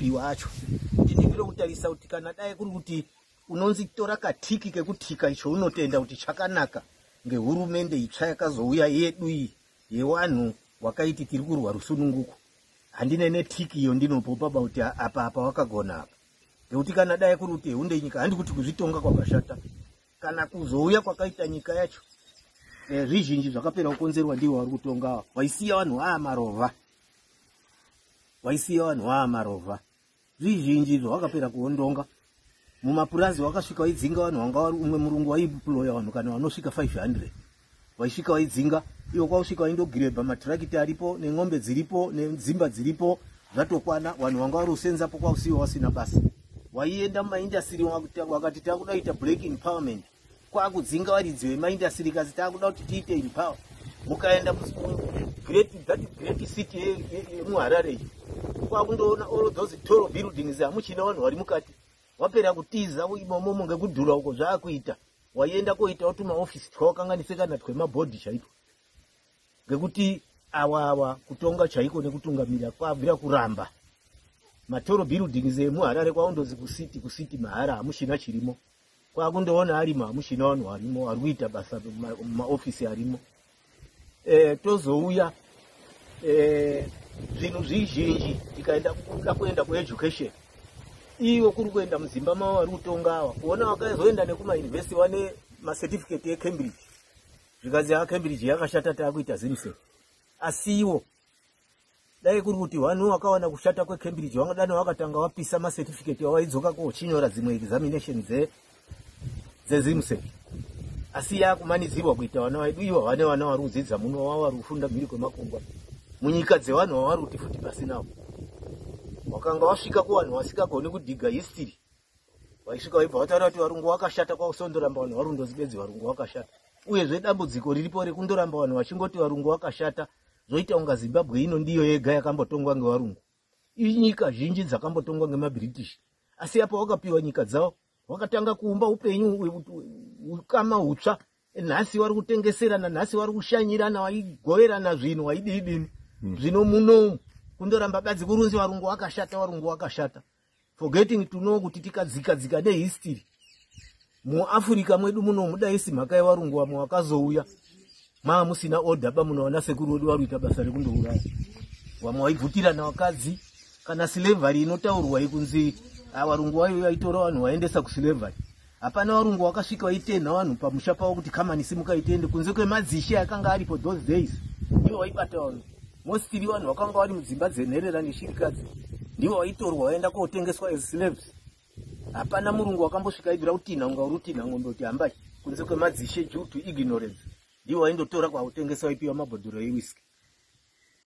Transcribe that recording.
akapiwa acho ndinivira kutarisa kuti kana dai kuri kuti unonzi tora katiki kekutika icho unotenda kuti chakanaka ngehurumende itsva yakazouya yedu iyi yewanhu wakaiti tiri kurwa rusununguko handine netiki iyo ndinopopa bauti apa wakagona apa ngekuti kana dai kuri kuti hunde nyika handi kuti kuzvitonga kwakashata kana kuzouya kwakaita nyika yacho zvizhinji zvakapera kukonzerwa ndiwo vari kutonga waisiya vanhu amarova zvizhinji zvawakapera kuondonga mumapurazi wakasvika waidzinga vanhu wanga vari umwe murungu waiploya vanhu kana vanosvika 500 waisvika waidzinga iwo kwausvika waindogirebha matirakiti aripo neng'ombe dziripo nedzimba dziripo zvatokwana vanhu vanga vari kusenzapo kwausiwa wasina basa waienda mumaindastri wakati takuda kuita black empowerment kwakudzinga varidzi vemaindastri kasi takuda kuti tiite empower mukaenda great city yemuharare kwakundoona all those tall buildings hamuchina vanhu vari mukati wapera kutiza imomo ngekudhura uko zvaakuita waienda koita kuti maofisi twawakanganisekana twemabhodhi chaitwa ngekuti awa kutonga chaiko nekutungamira kwabvira kuramba matoro buildings emuharare kwaundozi kusiti mahara hamuchina chirimo kwakundoona arimo hamuchina vanhu varimo vari kuita basa maofisi arimo tozouya zvinhu zvizhinji tikaenda kuenda kueducation iwo kuri kuenda muzimba mavo vari kutonga ava kuona vakazoenda nekumayunivhesiti vane macertificate eCambridge zvikanzi aCambridge yakashata taakuita zimse asiwo dai kuri kuti vanhu vakawana kushata kweCambridge vangadani vakatanga vapisa macertificate wavaidzoka kochinyora dzimwe examination dzezimse asi yakumanidzirwa kuita vana vedu ivo vane vana vari kudzidza muno vava vari kufunda mhiri kwemakungwa munyika dzevanhu vavari kuti futi pasinawo wakanga wasvika kuvanhu vasikagoni kudhiga history waisvika waibva wataura kuti varungu vakashata kwausondoramba vanhu varundozi bedzi varungu vakashata uyezve dambudziko riripo rekundoramba vanhu vachingoti varungu vakashata zvoita unga Zimbabwe ino ndiyo yega yakambotongwa ngevarungu inyika zhinji dzakambotongwa ngemaBritish asi apo wakapiwa nyika dzavo wakatanga kuumba upenyu ukama hutsva nhasi vari kutengeserana nhasi vari kushanyirana waigoverana zvinhu waididini zvino muno kundoramba badzi kurunzi varungu vakashata forgetting to know kuti tikadzika nehistory muAfrica mwedu muno mudaisi mhaka yevarungu vamwe vakazouya musina order muno vana sekuru vedu vari kuita basa rekundouraya vamwe vaibvutirana vakadzi kana slavery inotaurwa ikunzi varungu vayo vaitora vanhu vaendesa kuslavery hapana varungu vakasvika vaitenha vanhu pamusha pavo kuti kamani simuka tiende kunze kwemadzishe akanga aripo those days ivo vaibata vanhu mostly vanhu vakanga vari mudzimba dzenherera neshirikadzi ndivo vaitorwa vaenda kotengeswa as slaves hapana murungu wakambosvika aibvira kutinha unga uri kutinha ng'ombe kuti hambai kunze kwemadzishe due to ignorance ndivo vaindotora kwautengeswa vaipiwa mabhodhoro ewhisky